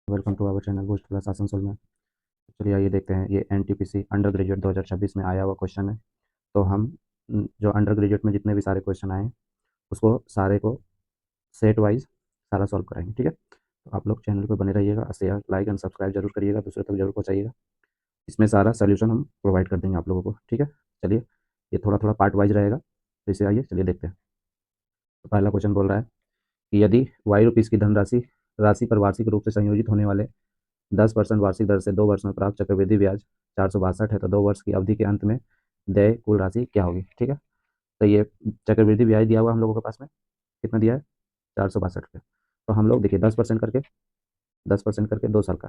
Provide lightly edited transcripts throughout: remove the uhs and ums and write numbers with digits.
Welcome to our channel boost plus Asansol में। चलिए आइए देखते हैं, ये एनटीपीसी अंडर ग्रेजुएट 2026 में आया हुआ क्वेश्चन है। तो हम जो अंडर ग्रेजुएट में जितने भी सारे क्वेश्चन आए हैं उसको सारे को सेट वाइज सारा सॉल्व कराएंगे, ठीक है। तो आप लोग चैनल पर बने रहिएगा, शेयर लाइक एंड सब्सक्राइब जरूर करिएगा, दूसरे तक जरूर पहुँचाइएगा। इसमें सारा सोल्यूशन हम प्रोवाइड कर देंगे आप लोगों को, ठीक है। चलिए, ये थोड़ा थोड़ा पार्ट वाइज रहेगा, तो इसे आइए चलिए देखते हैं। तो पहला क्वेश्चन बोल रहा है कि यदि वाई रुपीज़ की धनराशि राशि पर वार्षिक रूप से संयोजित होने वाले 10% वार्षिक दर से 2 वर्ष में प्राप्त चक्रवृद्धि ब्याज 462 है, तो 2 वर्ष की अवधि के अंत में देय कुल राशि क्या होगी, ठीक है। तो ये चक्रवृद्धि ब्याज दिया हुआ हम लोगों के पास में कितना दिया है, 462 रुपये। तो हम लोग देखिए 10% करके 2 साल का,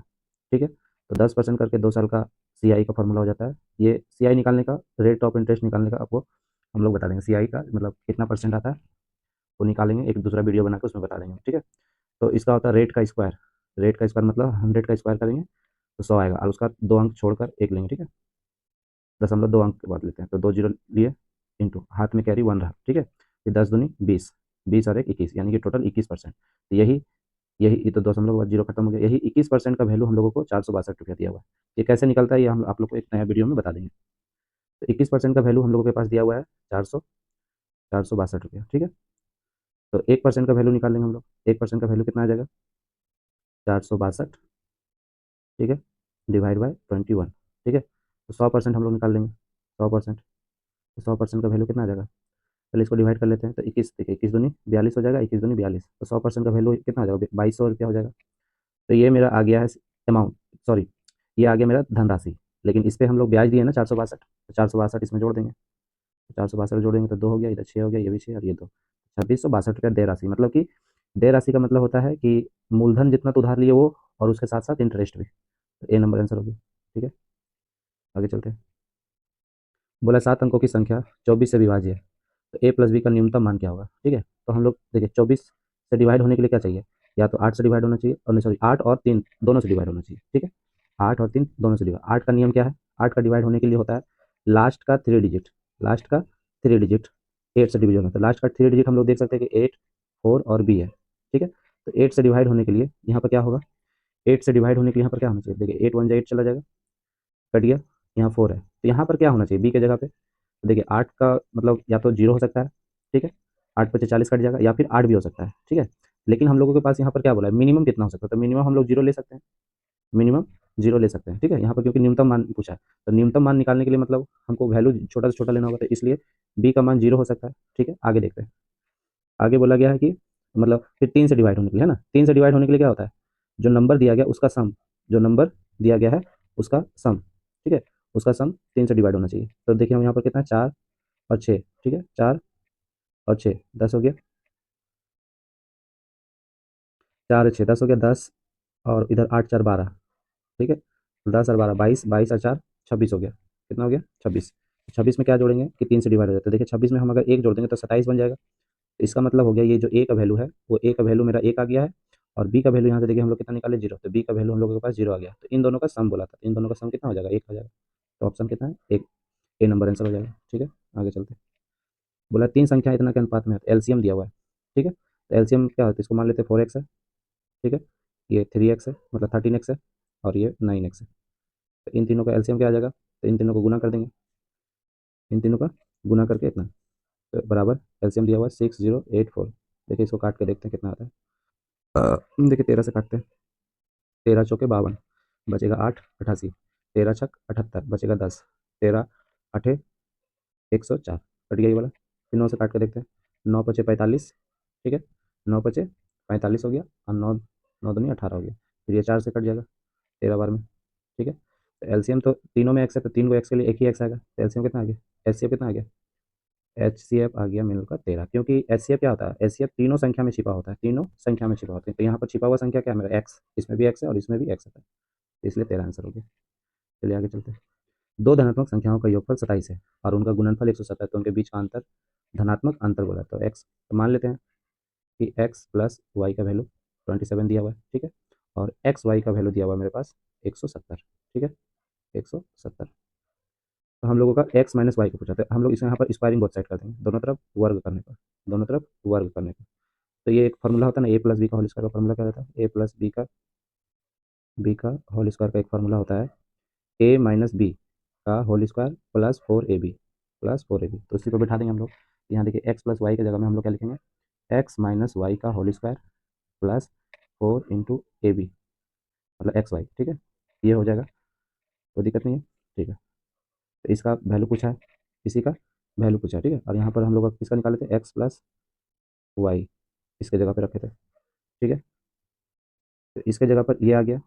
ठीक है। तो 10% करके 2 साल का CI का फॉर्मूला हो जाता है। ये CI निकालने का, रेट ऑफ इंटरेस्ट निकालने का आपको हम लोग बता देंगे। CI का मतलब कितना परसेंट आता है वो निकालेंगे, एक दूसरा वीडियो बना के उसमें बता देंगे, ठीक है। तो इसका होता है रेट का स्क्वायर। रेट का स्क्वायर मतलब 100 का स्क्वायर करेंगे तो 100 आएगा, और उसका 2 अंक छोड़कर एक लेंगे, ठीक है। 0.2 अंक के बाद लेते हैं, तो 2 जीरो लिए, इंटू हाथ में कैरी 1 रहा, ठीक है। फिर 10 दूनी 20, 20 और 1 21, यानी कि टोटल 21%। तो यही यही ये तो 2 दशमलव के बाद जीरो खत्म हो गया। यही 21% का वैल्यू हम लोगों को 462 रुपया दिया हुआ है। ये कैसे निकलता है ये हम आप लोग को एक नया वीडियो में बता देंगे। तो 21% का वैल्यू हम लोगों के पास दिया हुआ है 462 रुपया, ठीक है। तो 1% का वैल्यू निकाल लेंगे हम लोग। 1% का वैल्यू कितना आ जाएगा, 462, ठीक है, डिवाइड बाय 21, ठीक है। तो 100% हम लोग निकाल लेंगे, 100%। तो 100% का वैल्यू कितना आ जाएगा, पहले इसको डिवाइड कर लेते हैं। तो 21 देखिए, 21 दूनी 42 हो जाएगा, 21 दूनी 42, तो 100% का वैल्यू कितना आ जाएगा, 2200 रुपया हो जाएगा। तो ये मेरा आ गया है अमाउंट, सॉरी, ये आ गया मेरा धनराशि। लेकिन इस पर हम लोग ब्याज दिए ना 462, तो 462 इसमें जोड़ देंगे। तो 462 जोड़ेंगे तो 2 हो गया, इधर 6 हो गया, ये भी 6 और ये 2, 2662 रुपया देय राशि। मतलब कि देय राशि का मतलब होता है कि मूलधन जितना तो उधार लिए वो, और उसके साथ साथ इंटरेस्ट भी। तो ए नंबर आंसर हो गया, ठीक है। आगे चलते हैं। बोला 7 अंकों की संख्या 24 से विभाज्य है, तो ए प्लस बी का न्यूनतम मान क्या होगा, ठीक है। तो हम लोग देखिए 24 से डिवाइड होने के लिए क्या चाहिए, या तो 8 से डिवाइड होना चाहिए, और नहीं सॉरी 8 और 3 दोनों से डिवाइड होना चाहिए, ठीक है। 8 और 3 दोनों से डिवाइड, 8 का नियम क्या है, 8 का डिवाइड होने के लिए होता है लास्ट का 3 डिजिट, लास्ट का 3 डिजिट 8 से डिवीजन होता है। लास्ट का 3 डिजिट हम लोग देख सकते हैं कि 8, 4 और बी है, ठीक है। तो 8 से डिवाइड होने के लिए यहाँ पर क्या होगा, 8 से डिवाइड होने के लिए यहाँ पर क्या होना चाहिए, देखिए 8 1 8 चला जाएगा, कट गया। यहाँ 4 है, तो यहाँ पर क्या होना चाहिए बी की जगह पे। तो देखिए 8 का मतलब या तो 0 हो सकता है, ठीक है, 8 × 5 = 40 कट जाएगा, या फिर 8 भी हो सकता है, ठीक है। लेकिन हम लोगों के पास यहाँ पर क्या बोला है, मिनिमम कितना हो सकता है, तो मिनिमम हम लोग 0 ले सकते हैं, मिनिमम 0 ले सकते हैं, ठीक है। यहाँ पर क्योंकि न्यूनतम मान पूछा है, तो न्यूनतम मान निकालने के लिए मतलब हमको वैल्यू छोटा से छोटा लेना होगा, तो इसलिए बी का मान 0 हो सकता है, ठीक है। आगे देखते हैं। आगे बोला गया है कि मतलब फिर 3 से डिवाइड होने के लिए, है ना, 3 से डिवाइड होने के लिए क्या होता है, जो नंबर दिया गया उसका सम, जो नंबर दिया गया है उसका सम, ठीक है, उसका सम 3 से डिवाइड होना चाहिए। तो देखिए हम यहाँ पर कितना है, 4 और 6, ठीक है, 4 और 6 10 हो गया, 4 और 6 10 हो गया, 10 और इधर 8 4 12, ठीक है। 10 और 12 22, 22 और 4 26 हो गया, कितना हो गया 26। 26 में क्या जोड़ेंगे कि 3 से डिवाइड हो जाता है। देखिए 26 में हम अगर एक जोड़ देंगे तो 27 बन जाएगा। तो इसका मतलब हो गया ये जो ए का वैल्यू है, वो ए का वैल्यू मेरा 1 आ गया है, और बी का वैल्यू यहाँ से देखिए हम लोग कितना निकाले, 0, तो बी का वैल्यू हम लोगों के पास 0 आ गया। तो इन दोनों का सम बोला था, इन दोनों का सम कितना हो जाएगा, 1 हो जाएगा। तो ऑप्शन कितना है, एक, ए नंबर आंसर हो जाएगा, ठीक है। आगे चलते हैं। बोला 3 संख्या इतना के अनुपात में है, एलसीएम दिया हुआ है, ठीक है। तो एलसीएम क्या होता है, इसको मान लेते हैं 4x है, ठीक है, ये 3x है मतलब 13x है, और ये 9x है। तो इन तीनों का एलसीएम क्या आ जाएगा, तो इन तीनों को गुना कर देंगे, इन तीनों का गुना करके इतना, तो बराबर एलसीएम दिया हुआ है 6084। देखिए इसको काट के देखते हैं कितना आता है। देखिए 13 से काटते हैं, 13 × 4 = 52, बचेगा 8 88, 13 × 6 = 78, बचेगा 10, 13 × 8 = 104, कट गया ये वाला। फिर 9 से काट के देखते हैं, 9 × 5 = 45, ठीक है, 9 × 5 = 45 हो गया, और 9 9 दूनी 18 हो गया। फिर ये 4 से कट जाएगा 13 बार में, ठीक है। तो एलसीएम तो तीनों में एक्स है, तो तीन को एक्स के लिए एक ही एक्स आएगा, तो एलसीएम कितना आ गया, एचसीएफ कितना आ गया, एचसीएफ आ गया मिलकर 13, क्योंकि एचसीएफ क्या होता है, एचसीएफ तीनों संख्या में छिपा होता है, तीनों संख्या में छिपा होता है। तो यहाँ पर छिपा हुआ संख्या क्या है मेरा, एक्स, इसमें भी एक्स है और इसमें भी एक्स है, तो इसलिए 13 आंसर हो गया। चलिए आगे चलते हैं। दो धनात्मक संख्याओं का योगफल 27 है और उनका गुणनफल 170 है, तो उनके बीच का अंतर धनात्मक अंतर बोला, तो एक्स, तो मान लेते हैं कि एक्स प्लस वाई का वैल्यू 27 दिया हुआ है, ठीक है, और एक्स वाई का वैल्यू दिया हुआ है मेरे पास 170, ठीक है, 170। तो हम लोगों का एक्स माइनस वाई को पूछा था, हम लोग इसे यहाँ पर स्क्वायरिंग बोथ साइड कर देंगे, दोनों तरफ वर्ग करने का, दोनों तरफ वर्ग करने का। तो ये एक फॉर्मूला होता है ना, ए प्लस बी का होल स्क्वायर का फॉर्मूला क्या रहता है, ए प्लस बी का बी का होल स्क्वायर का एक फार्मूला होता है ए माइनस बी का whole square plus 4ab plus 4ab। तो उसी को बिठा देंगे हम लोग। यहाँ देखिए एक्स प्लस वाई की जगह में हम लोग क्या लिखेंगे, एक्स माइनस वाई का whole square plus 4 into ab, मतलब एक्स वाई। ठीक है, ये हो जाएगा, कोई दिक्कत नहीं है। ठीक है, तो इसका वैल्यू पूछा है, इसी का वैल्यू पूछा है। ठीक है, और यहाँ पर हम लोग किसका निकाले थे, एक्स प्लस वाई, इसके जगह पे रखे थे। ठीक है, तो इसके जगह पर ये आ गया।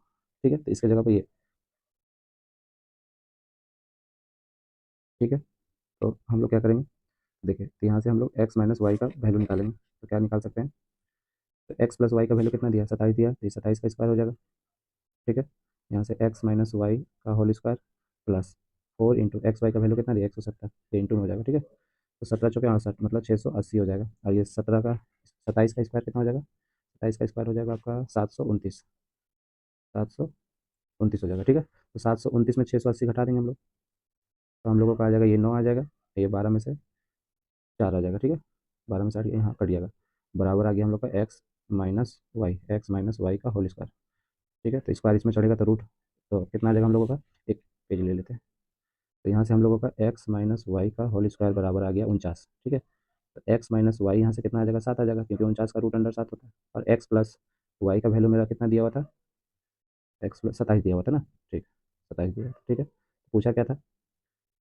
ठीक है, तो इसके जगह पर ये। ठीक है, तो हम लोग क्या करेंगे, देखिए, तो यहाँ से हम लोग एक्स माइनस वाई का वैल्यू निकालेंगे। तो क्या निकाल सकते हैं, तो एक्स प्लस वाई का वैल्यू कितना दिया, 27 दिया, तो ये 27 का स्क्वायर हो जाएगा। ठीक है, यहाँ से एक्स माइनस वाई का whole square plus 4 into X Y का वैल्यू कितना दिया, 170, ये इंटू में हो जाएगा। ठीक है, तो 17 चौके 68, मतलब 680 हो जाएगा। और ये 17 का 27 का स्क्वायर कितना हो जाएगा, 27 का स्क्वायर हो जाएगा आपका 729, 729 हो जाएगा। ठीक है, तो 729 में 680 घटा देंगे हम लोग, तो हम लोगों का आ जाएगा ये 9 आ जाएगा, ये 12 में से 4 आ जाएगा। ठीक है, 12 में से 8 यहाँ कट जाएगा, बराबर आ गया हम लोग का एक्स माइनस वाई का होल स्क्वायर। ठीक है, तो स्क्वायर इसमें चढ़ेगा तो रूट, तो कितना आ जाएगा हम लोगों का, एक पेज ले लेते हैं। तो यहाँ से हम लोगों का एक्स माइनस वाई का होल स्क्वायर बराबर आ गया 49। ठीक है, तो एक्स माइनस वाई यहाँ से कितना आ जाएगा, 7 आ जाएगा, क्योंकि 49 का रूट अंडर 7 होता है। और एक्स प्लस वाई का वैल्यू मेरा कितना दिया हुआ था, एक्स प्लस 27 दिया हुआ था ना। ठीक, 27 दिया। ठीक है, पूछा क्या था,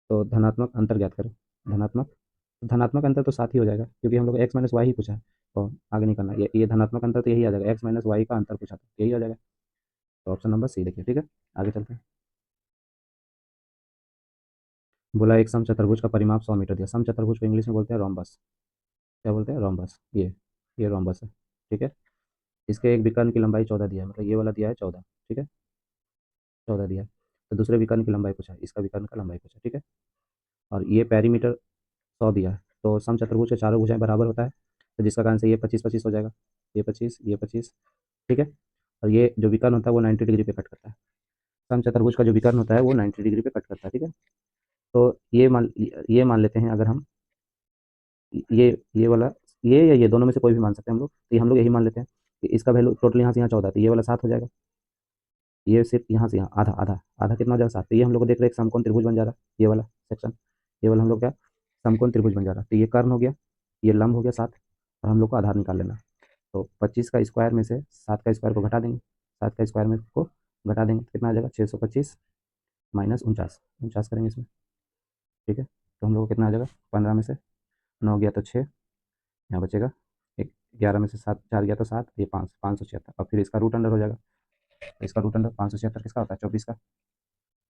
तो धनात्मक अंतर ज्ञात करो। धनात्मक, धनात्मक अंतर तो साथ ही हो जाएगा, क्योंकि हम लोग एक्स माइनस वाई ही पूछा है, और आगे नहीं करना। ये धनात्मक अंतर तो यही आ जाएगा, एक्स माइनस वाई का अंतर पूछा था, यही आ जाएगा। तो ऑप्शन नंबर सी देखिए। ठीक है, आगे चलते हैं। बोला एक समचतुर्भुज का परिमाप 100 मीटर दिया। समचतुर्भुज को इंग्लिश में बोलते हैं रोम्बस। क्या बोलते हैं, रोम्बस। ये रोम्बस है। ठीक है, इसके एक विकर्ण की लंबाई 14 दिया है, मतलब ये वाला दिया है 14। ठीक है, 14 दिया है। तो दूसरे विकर्ण की लंबाई पूछा है, इसका विकर्ण का लंबाई पूछा। ठीक है, और ये पेरीमीटर 100 दिया है। तो समचतुर्भुज के चारों भुजाएं बराबर होता है, तो जिसका कारण से ये 25 25 हो जाएगा, ये 25 ये 25। ठीक है, और ये जो विकर्ण होता है वो 90 डिग्री पे कट करता है। समचतुर्भुज का जो विकर्ण होता है वो 90 डिग्री पे कट करता है। ठीक है, तो ये मान लेते हैं, अगर हम ये वाला, ये या ये दोनों में से कोई भी मान सकते हैं हम लोग, तो हम लोग यही मान लेते हैं कि इसका वैल्यू टोटल यहाँ से यहाँ 14, तो ये वाला 7 हो जाएगा। ये सिर्फ यहाँ से यहाँ आधा आधा आधा कितना हो जाएगा, 7। तो ये हम लोग को देख रहे हैं एक समकोण त्रिभुज बन जा रहा है, ये वाला सेक्शन, ये वाला हम लोग क्या, समकोण त्रिभुज बन जा रहा है। तो ये कर्ण हो गया, ये लंब हो गया 7, और हम लोग को आधार निकाल लेना। तो 25 का स्क्वायर में से 7 का स्क्वायर को घटा देंगे, 7 का स्क्वायर में को घटा देंगे तो कितना आ जाएगा, 625 माइनस 49, करेंगे इसमें। ठीक है, तो हम लोग को कितना आ जाएगा, 15 में से 9 गया तो 6, यहाँ बचेगा एक, 11 में से 7 4 गया तो 7, ये 576, और फिर इसका रूट अंडर हो जाएगा। तो इसका रूट अंडर 576 किसका होता है, 24 का।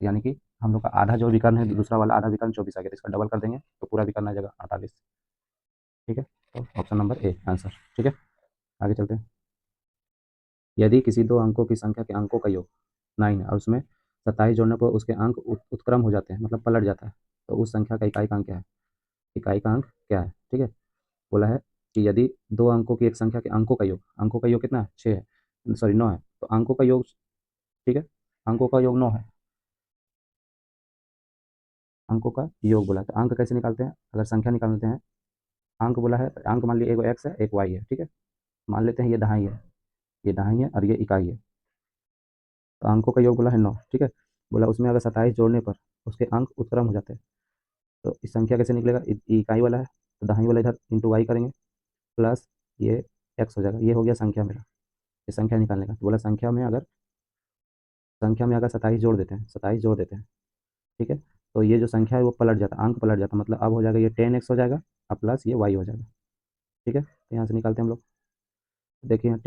यानी कि हम लोग का आधा जो विकर्ण है, दूसरा वाला आधा विकर्ण 24 आ गया, तो इसका डबल कर देंगे तो पूरा विकर्ण आ जाएगा 48। ठीक है, तो ऑप्शन नंबर ए आंसर। ठीक है, आगे चलते हैं। यदि किसी दो अंकों की संख्या के अंकों का योग 9 है और उसमें 27 जोड़ने पर उसके अंक उत्क्रम हो जाते हैं, मतलब पलट जाता है, तो उस संख्या का इकाई का अंक क्या है, इकाई का अंक क्या है। ठीक है, बोला है कि यदि दो अंकों की एक संख्या के अंकों का योग कितना है, 6 है, सॉरी 9 है, तो अंकों का योग। ठीक है, अंकों का योग 9 है, अंकों का योग बोला है, तो अंक कैसे निकालते हैं, अगर संख्या निकालते हैं, अंक बोला है, अंक मान लीजिए एक एक्स है एक वाई है। ठीक है, मान लेते हैं ये दहाई है, ये दहाई है और ये इकाई है, तो अंकों का योग बोला है 9। ठीक है, बोला उसमें अगर 27 जोड़ने पर उसके अंक उत्क्रम हो जाते हैं, तो इस संख्या कैसे निकलेगा, इकाई वाला है तो दहाई वाला इधर इंटू वाई करेंगे, प्लस ये एक्स हो जाएगा, ये हो गया संख्या मेरा, ये संख्या निकालने का। तो बोला संख्या में अगर 27 जोड़ देते हैं, 27 जोड़ देते हैं, ठीक है, तो ये जो संख्या है वो पलट जाता है, अंक पलट जाता है, मतलब अब हो जाएगा ये 10x हो जाएगा और प्लस ये y हो जाएगा। ठीक है, तो यहाँ से निकालते हैं हम लोग, देखिए यहाँ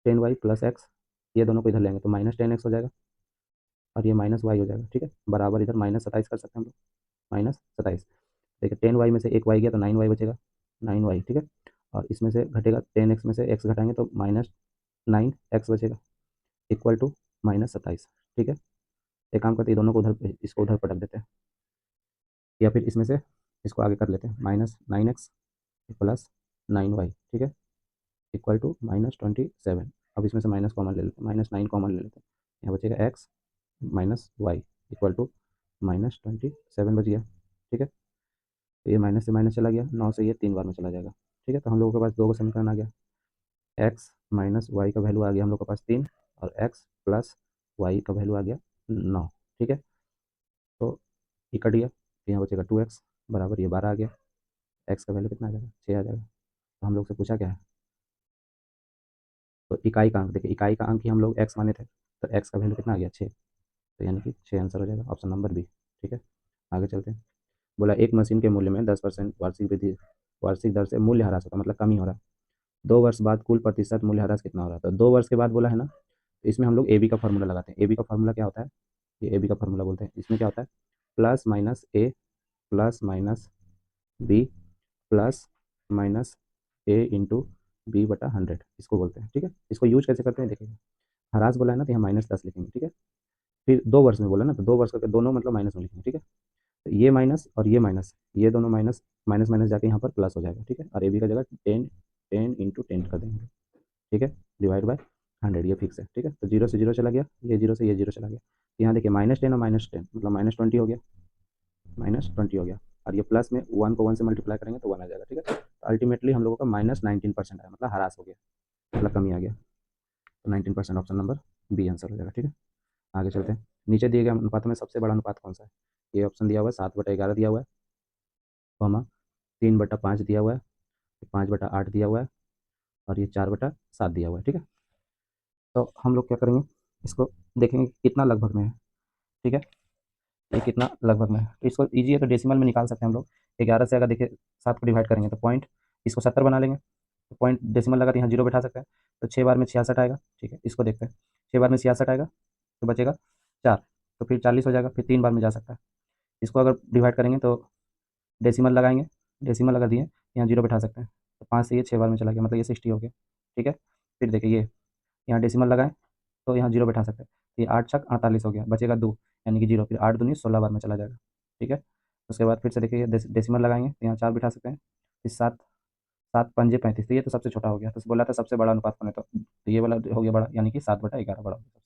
10y प्लस एक्स, ये दोनों को इधर लेंगे तो -10x हो जाएगा, और ये -y हो जाएगा। ठीक है, बराबर इधर -27 कर सकते हैं हम लोग, -27। देखिए 10y में से एक y गया तो 9y बचेगा, 9y। ठीक है, और इसमें से घटेगा 10x में से x घटाएंगे तो -9x बचेगा, इक्वल टू -27। ठीक है, एक काम करते हैं, दोनों को उधर, इसको उधर पटक देते हैं, या फिर इसमें से इसको आगे कर लेते हैं, -9x प्लस 9y। ठीक है, इक्वल टू -27। अब इसमें से माइनस कॉमन ले लेते हैं, -9 कॉमन ले लेते हैं, यहाँ बचेगा x minus Y equal to -27 बच गया। ठीक है, तो ये माइनस से माइनस चला गया, 9 से ये 3 बार में चला जाएगा। ठीक है, तो हम लोगों के पास दो का समीकरण आ गया, एक्स माइनस वाई का वैल्यू आ गया हम लोग के पास 3, और x प्लस वाई का वैल्यू आ गया 9। ठीक है, तो ये कट गया, तो यहाँ बचेगा 2x बराबर ये 12 आ गया। x का वैल्यू कितना आ जाएगा, 6 आ जाएगा। तो हम लोग से पूछा क्या है, तो इकाई का अंक देखिए, इकाई का अंक ही हम लोग x माने थे, तो x का वैल्यू कितना आ गया 6, तो यानी कि 6 आंसर हो जाएगा, ऑप्शन नंबर बी। ठीक है, आगे चलते हैं। बोला एक मशीन के मूल्य में 10% वार्षिक वृद्धि, वार्षिक दर से मूल्य ह्रास होता है, मतलब कमी हो रहा है। 2 वर्ष बाद कुल प्रतिशत मूल्य ह्रास कितना हो रहा है, तो 2 वर्ष के बाद बोला है ना, तो इसमें हम लोग ए बी का फार्मूला लगाते हैं। ए बी का फार्मूला क्या होता है, ये ए बी का फार्मूला बोलते हैं। इसमें क्या होता है, plus minus A plus minus B plus minus A into B बटा 100, इसको बोलते हैं। ठीक है, इसको यूज कैसे करते हैं देखिएगा, ह्रास बोला है ना, तो यहाँ -10 लिखेंगे। ठीक है, फिर 2 वर्ष में बोला ना, तो 2 वर्ष करके दोनों मतलब माइनस में लिखेंगे। ठीक है, तो ये माइनस और ये माइनस, ये दोनों माइनस माइनस माइनस जाके यहाँ पर प्लस हो जाएगा। ठीक है, और ए बी का जगह 10 कर देंगे। ठीक है, डिवाइड बाय 100, ये फिक्स है। ठीक है, तो 0 से 0 चला गया, ये 0 से ये 0 चला गया, तो यहाँ देखिए -10 और -10 मतलब -20 हो गया, -20 हो गया। और ये प्लस में 1 को 1 से मल्टीप्लाई करेंगे तो 1 आ जाएगा। ठीक है, तो अल्टीमेटली हम लोगों का -19% आया, मतलब ह्रास हो गया, मतलब कमी आ गया। तो 19% ऑप्शन नंबर बी आंसर हो जाएगा। ठीक है, आगे चलते हैं। नीचे दिए गए अनुपातों में सबसे बड़ा अनुपात कौन सा है, ये ऑप्शन दिया हुआ है 7/11 दिया हुआ है, कॉमा 3/5 दिया हुआ है, 5/8 दिया हुआ है, और ये 4/7 दिया हुआ है। ठीक है, तो हम लोग क्या करेंगे, इसको देखेंगे कितना लगभग में है। ठीक है, ये कितना लगभग में है, तो इसको ईजी है, तो डेसिमल में निकाल सकते हैं हम लोग। 11 से अगर देखिए 7 को डिवाइड करेंगे तो पॉइंट, इसको 70 बना लेंगे, तो पॉइंट डेसिमल लगा तो यहाँ 0 बैठा सकते हैं, तो 6 बार में 66 आएगा। ठीक है, इसको देखते हैं, 6 बार में 66 आएगा तो बचेगा 4, तो फिर 40 हो जाएगा, फिर 3 बार में जा सकता है। इसको अगर डिवाइड करेंगे तो डेसिमल लगाएंगे, डेसिमल लगा दिए, यहाँ 0 बैठा सकते हैं, तो 5 से ये 6 बार में चला गया, मतलब ये 60 हो गया। ठीक है, फिर देखिए ये यहाँ डेसिमल लगाएं तो यहाँ 0 बैठा सकते हैं, तो ये 8×6 = 48 हो गया, बचेगा 2, यानी कि 0, फिर 8 दूनी 16 बार में चला जाएगा। ठीक है, उसके बाद फिर से देखिए डेसिमल लगाएंगे तो यहाँ 4 बिठा सकते हैं, फिर 7, 7×5 = 35, तो ये तो सबसे छोटा हो गया, तो बोला था सबसे बड़ा अनुपात कौन है, तो ये वाला हो गया बड़ा, यानी कि 7/11 बड़ा हो गया।